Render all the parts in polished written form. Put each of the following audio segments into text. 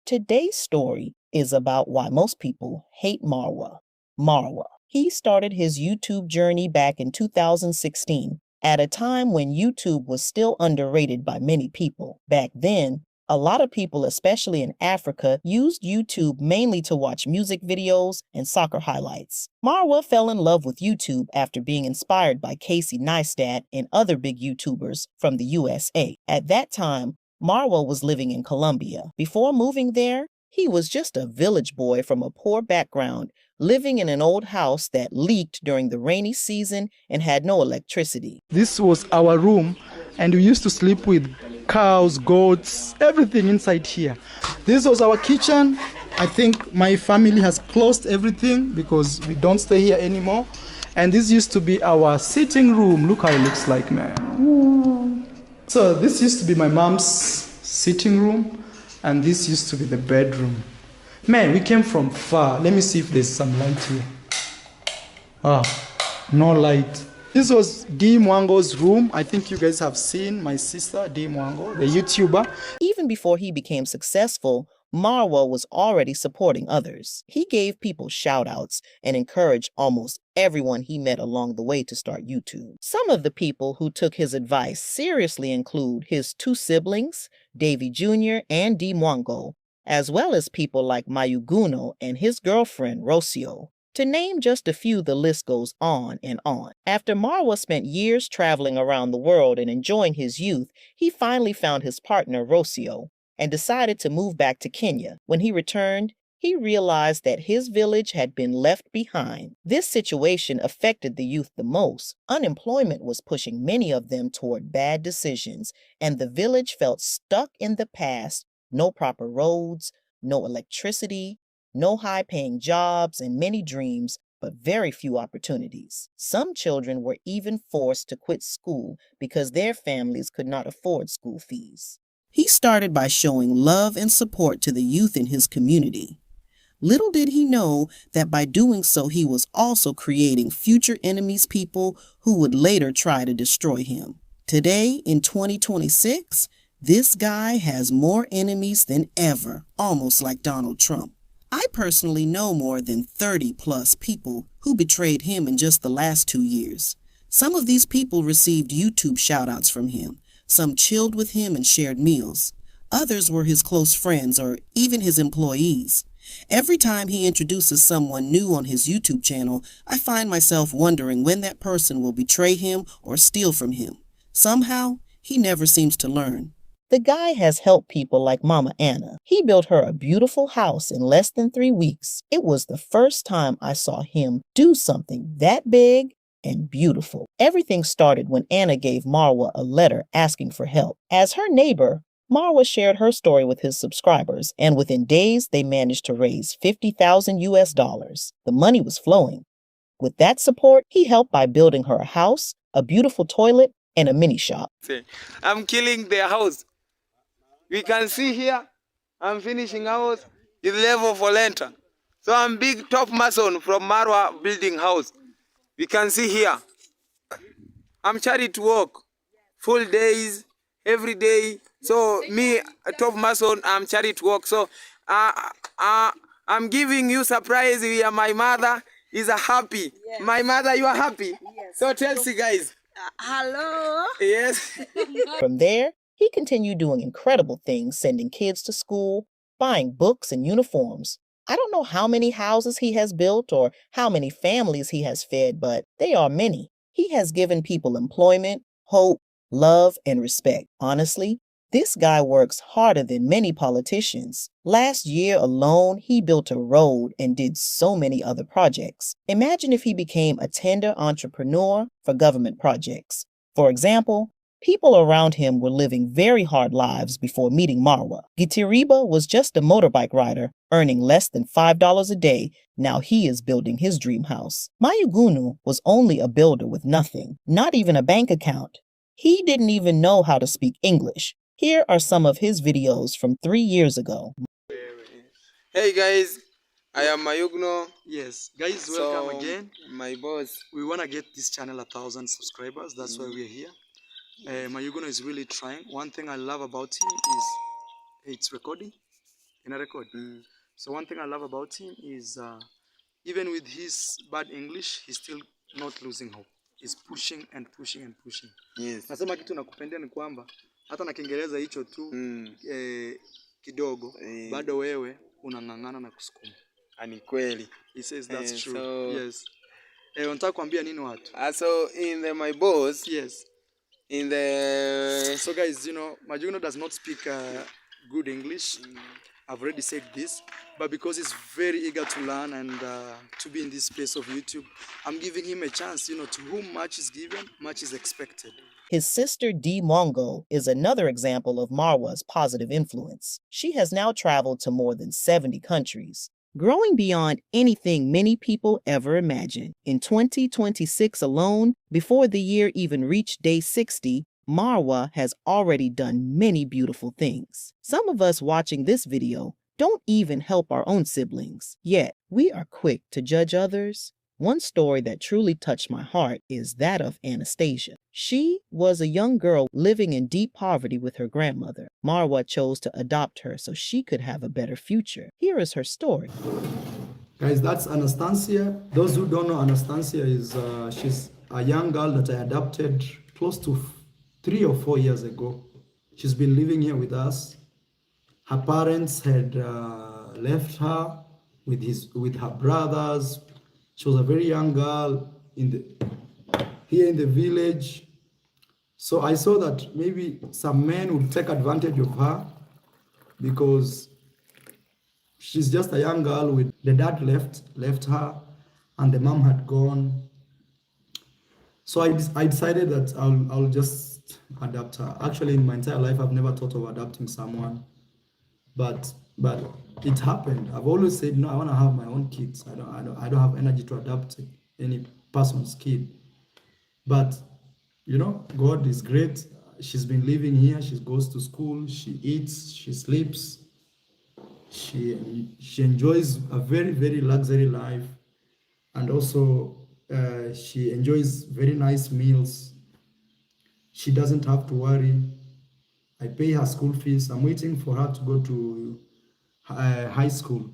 Today's story is about why most people hate Marwa. Marwa. He started his YouTube journey back in 2016, at a time when YouTube was still underrated by many people. Back then, a lot of people, especially in Africa, used YouTube mainly to watch music videos and soccer highlights. Marwa fell in love with YouTube after being inspired by Casey Neistat and other big YouTubers from the USA. At that time, Marwa was living in Colombia. Before moving there, he was just a village boy from a poor background, living in an old house that leaked during the rainy season and had no electricity. This was our room, and we used to sleep with cows, goats, everything inside here. This was our kitchen. I think my family has closed everything because we don't stay here anymore. And this used to be our sitting room. Look how it looks like, man. Ooh. So this used to be my mom's sitting room, and this used to be the bedroom. Man, we came from far. Let me see if there's some light here. No light. This was D Mwango's room. I think you guys have seen my sister, D Mwango, the YouTuber. Even before he became successful, Marwa was already supporting others. He gave people shout-outs and encouraged almost everyone he met along the way to start YouTube. Some of the people who took his advice seriously include his two siblings, Davy Jr. and D Mwango, as well as people like Mayuguno and his girlfriend, Rocio. To name just a few, the list goes on and on. After Marwa spent years traveling around the world and enjoying his youth, he finally found his partner, Rocio, and decided to move back to Kenya. When he returned, he realized that his village had been left behind. This situation affected the youth the most. Unemployment was pushing many of them toward bad decisions, and the village felt stuck in the past. No proper roads, no electricity, no high-paying jobs, and many dreams, but very few opportunities. Some children were even forced to quit school because their families could not afford school fees. He started by showing love and support to the youth in his community. Little did he know that by doing so, he was also creating future enemies, people who would later try to destroy him. Today, in 2026, this guy has more enemies than ever, almost like Donald Trump. I personally know more than 30 plus people who betrayed him in just the last 2 years. Some of these people received YouTube shout-outs from him. Some chilled with him and shared meals. Others were his close friends or even his employees. Every time he introduces someone new on his YouTube channel, I find myself wondering when that person will betray him or steal from him. Somehow, he never seems to learn. The guy has helped people like Mama Anna. He built her a beautiful house in less than 3 weeks. It was the first time I saw him do something that big and beautiful. Everything started when Anna gave Marwa a letter asking for help. As her neighbor, Marwa shared her story with his subscribers, and within days they managed to raise $50,000. The money was flowing. With that support, he helped by building her a house, a beautiful toilet, and a mini shop. I'm killing their house. We can see here, I'm finishing house with level for lenter. So I'm big top mason from Marwa building house. We can see here. I'm charity work, full days, every day. So me, a top mason, I'm charity work. So I'm giving you surprise. We are my mother is a happy. Yes. My mother, you are happy. Yes. So tell you guys. Hello. Yes. From there, he continued doing incredible things, sending kids to school, buying books and uniforms. I don't know how many houses he has built or how many families he has fed, but they are many. He has given people employment, hope, love, and respect. Honestly, this guy works harder than many politicians. Last year alone, he built a road and did so many other projects. Imagine if he became a tender entrepreneur for government projects. For example, people around him were living very hard lives before meeting Marwa. Gitiriba was just a motorbike rider, earning less than $5 a day. Now he is building his dream house. Mayugunu was only a builder with nothing, not even a bank account. He didn't even know how to speak English. Here are some of his videos from 3 years ago. Hey guys, I am Mayugno. Yes, guys, welcome again. My boss. We want to get this channel 1,000 subscribers. That's why we're here. Mayugono is really trying. One thing I love about him is it's recording. in a record. So one thing I love about him is even with his bad English, he's still not losing hope. He's pushing and pushing and pushing. Yes. Nasema kitu nakupendea ni kwamba hata na Kiingereza hicho tu kidogo bado wewe unang'ang'ana na kusukuma. Ni kweli. He says that's true. So, yes. Unataka kuambia nini watu? So in my boss, yes. In the So guys, Majuno does not speak good English. I've already said this, but because he's very eager to learn and to be in this space of YouTube, I'm giving him a chance. To whom much is given, much is expected. His sister Dee Mongo is another example of Marwa's positive influence. She has now traveled to more than 70 countries, growing beyond anything many people ever imagined. In 2026 alone, before the year even reached day 60, Marwa has already done many beautiful things. Some of us watching this video don't even help our own siblings, yet we are quick to judge others. One story that truly touched my heart is that of Anastasia. She was a young girl living in deep poverty with her grandmother. Marwa chose to adopt her so she could have a better future. Here is her story. Guys, that's Anastasia. Those who don't know, Anastasia is she's a young girl that I adopted close to 3 or 4 years ago. She's been living here with us. Her parents had left her with her brothers. She was a very young girl here in the village. So I saw that maybe some men would take advantage of her because she's just a young girl with the dad left her and the mom had gone. So I decided that I'll just adopt her. Actually, in my entire life, I've never thought of adopting someone, but it happened. I've always said, no, I want to have my own kids. I don't have energy to adopt any person's kid. But God is great. She's been living here. She goes to school. She eats. She sleeps. She enjoys a very, very luxury life, and also she enjoys very nice meals. She doesn't have to worry. I pay her school fees. I'm waiting for her to go to high school.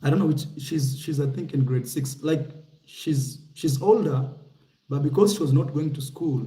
I don't know which she's I think in grade 6. Like she's older, but because she was not going to school,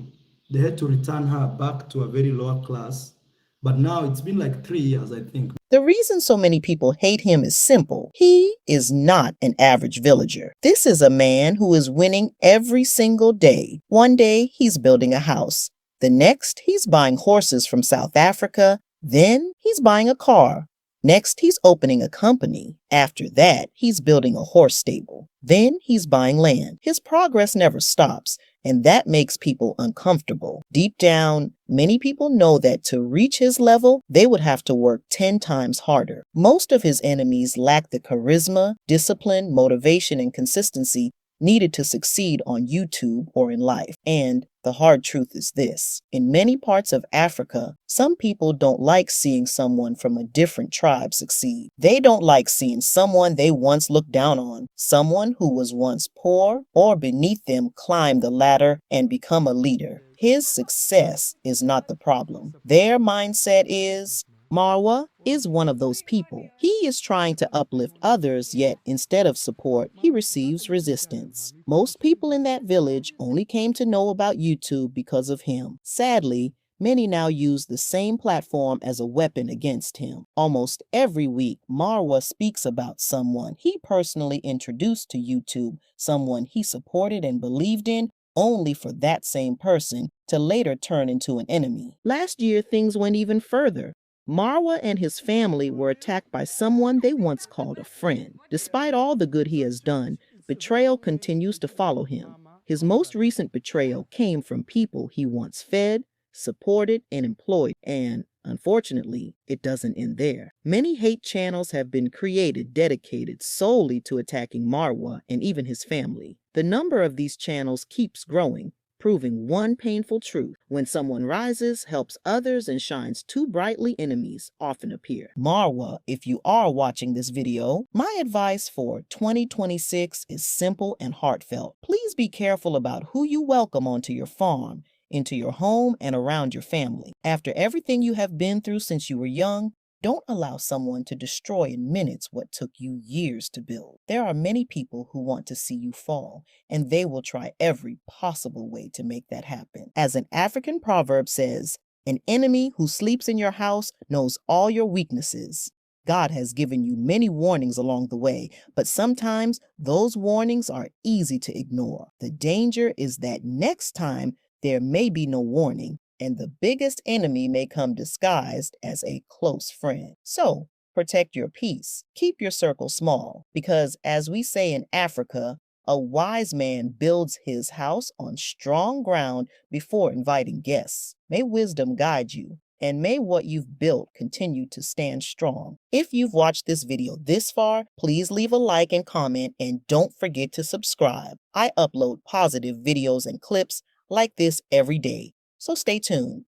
they had to return her back to a very lower class. But now it's been like 3 years, I think. The reason so many people hate him is simple. He is not an average villager. This is a man who is winning every single day. One day, he's building a house. The next, he's buying horses from South Africa. Then, he's buying a car. Next, he's opening a company. After that, he's building a horse stable. Then, he's buying land. His progress never stops, and that makes people uncomfortable. Deep down, many people know that to reach his level, they would have to work 10 times harder. Most of his enemies lack the charisma, discipline, motivation, and consistency needed to succeed on YouTube or in life. And the hard truth is this: in many parts of Africa, some people don't like seeing someone from a different tribe succeed. They don't like seeing someone they once looked down on, someone who was once poor or beneath them, climb the ladder and become a leader. His success is not the problem. Their mindset is, Marwa is one of those people. He is trying to uplift others, yet instead of support, he receives resistance. Most people in that village only came to know about YouTube because of him. Sadly, many now use the same platform as a weapon against him. Almost every week, Marwa speaks about someone he personally introduced to YouTube, someone he supported and believed in, only for that same person to later turn into an enemy. Last year, things went even further. Marwa and his family were attacked by someone they once called a friend. Despite all the good he has done, betrayal continues to follow him. His most recent betrayal came from people he once fed, supported, and employed, and unfortunately, it doesn't end there. Many hate channels have been created dedicated solely to attacking Marwa and even his family. The number of these channels keeps growing, proving one painful truth: when someone rises, helps others, and shines too brightly, enemies often appear. Marwa, if you are watching this video, my advice for 2026 is simple and heartfelt. Please be careful about who you welcome onto your farm, into your home, and around your family. After everything you have been through since you were young, Don't allow someone to destroy in minutes what took you years to build. There are many people who want to see you fall, and they will try every possible way to make that happen. As an African proverb says, an enemy who sleeps in your house knows all your weaknesses. God has given you many warnings along the way, but sometimes those warnings are easy to ignore. The danger is that next time there may be no warning, and the biggest enemy may come disguised as a close friend. So, protect your peace. Keep your circle small, because as we say in Africa, a wise man builds his house on strong ground before inviting guests. May wisdom guide you, and may what you've built continue to stand strong. If you've watched this video this far, please leave a like and comment, and don't forget to subscribe. I upload positive videos and clips like this every day, so stay tuned.